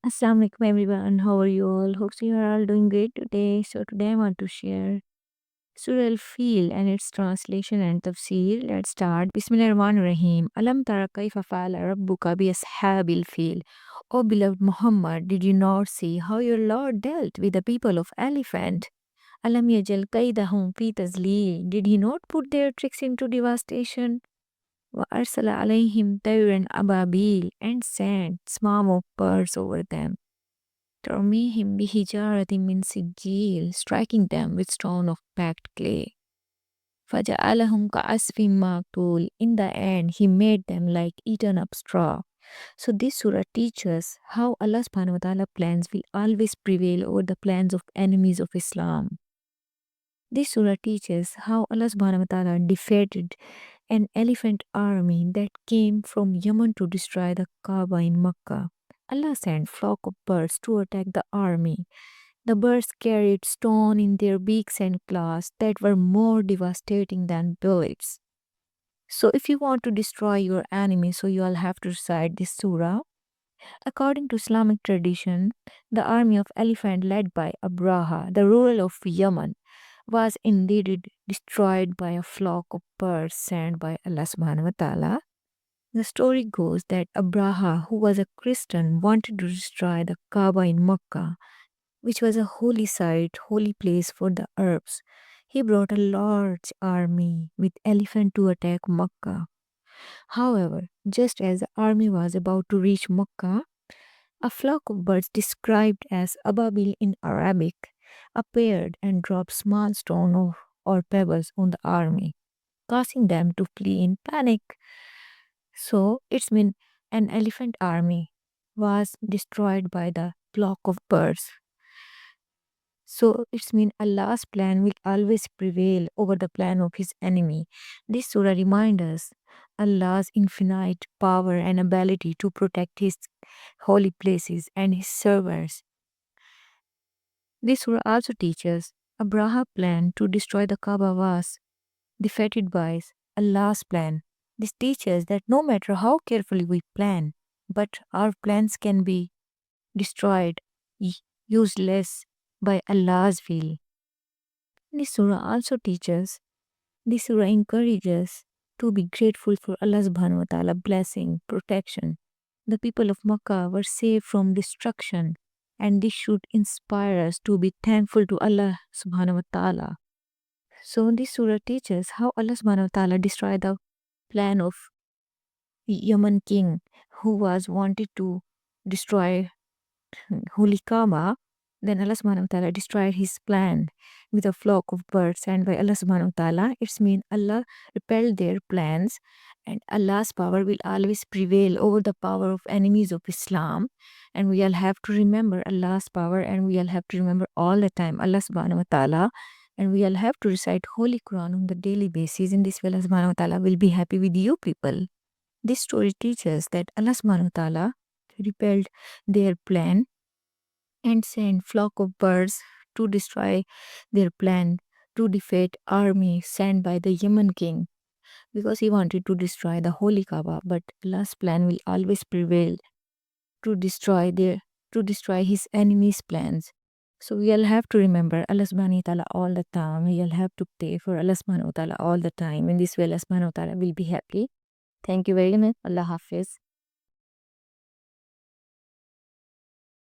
Assalamu alaikum everyone. How are you all? Hope you are all doing great today. So today I want to share Surah Al-Fil and its translation and tafsir. Let's start. Bismillahirrahmanirrahim. Alam tara kayfa fa'ala rabbuka bi ashabil fil. O beloved Muhammad, did you not see how your Lord dealt with the people of elephant? Alam yajal kaidahum fi tazlil. Did he not put their tricks into devastation? وَأَرْسَلَ عَلَيْهِمْ طَيْرًا أَبَابِيلَ and sent swarm of birds over them. ترميهم بحجارة من سجيل, striking them with stone of packed clay. فجعلهم كعصف مأكول. In the end, he made them like eaten up straw. So this surah teaches how Allah subhanahu wa ta'ala plans will always prevail over the plans of enemies of Islam. This surah teaches how Allah subhanahu wa ta'ala defeated an elephant army that came from Yemen to destroy the Kaaba in Mecca. Allah sent flock of birds to attack the army. The birds carried stone in their beaks and claws that were more devastating than bullets. So if you want to destroy your enemy, so you'll have to recite this surah. According to Islamic tradition, the army of elephant led by Abraha, the ruler of Yemen, was indeed destroyed by a flock of birds sent by Allah subhanahu wa ta'ala. The story goes that Abraha, who was a Christian, wanted to destroy the Kaaba in Mecca, which was a holy site, holy place for the Arabs. He brought a large army with elephant to attack Mecca. However, just as the army was about to reach Mecca, a flock of birds described as ababil in Arabic appeared and dropped small stones or pebbles on the army, causing them to flee in panic. So it's mean an elephant army was destroyed by the flock of birds. So it's mean Allah's plan will always prevail over the plan of his enemy. This surah reminds us Allah's infinite power and ability to protect his holy places and his servants. This surah also teaches Abraham's plan to destroy the Kaaba was defeated by Allah's plan. This teaches that no matter how carefully we plan, but our plans can be destroyed, useless by Allah's will. This surah also teaches, this surah encourages to be grateful for Allah subhanahu wa ta'ala blessing, protection. The people of Makkah were saved from destruction, and this should inspire us to be thankful to Allah subhanahu wa ta'ala. So this surah teaches how Allah subhanahu wa ta'ala destroyed the plan of Yemen king who was wanted to destroy Holy Kaaba. Then Allah subhanahu wa ta'ala destroyed his plan with a flock of birds, and by Allah subhanahu wa ta'ala, it's mean Allah repelled their plans, and Allah's power will always prevail over the power of enemies of Islam. And we all have to remember Allah's power, and we all have to remember all the time Allah subhanahu wa ta'ala, and we all have to recite Holy Quran on the daily basis. In this way, Allah subhanahu wa ta'ala will be happy with you people. This story teaches that Allah subhanahu wa ta'ala repelled their plan and sent flock of birds to destroy their plan to defeat army sent by the Yemen king because he wanted to destroy the holy Kaaba, but Allah's plan will always prevail to destroy his enemies' plans. So we'll have to remember Allah subhanahu wa ta'ala all the time. We'll have to pray for Allah subhanahu wa ta'ala all the time. In this way, Allah subhanahu wa ta'ala will be happy. Thank you very much. Allah Hafiz.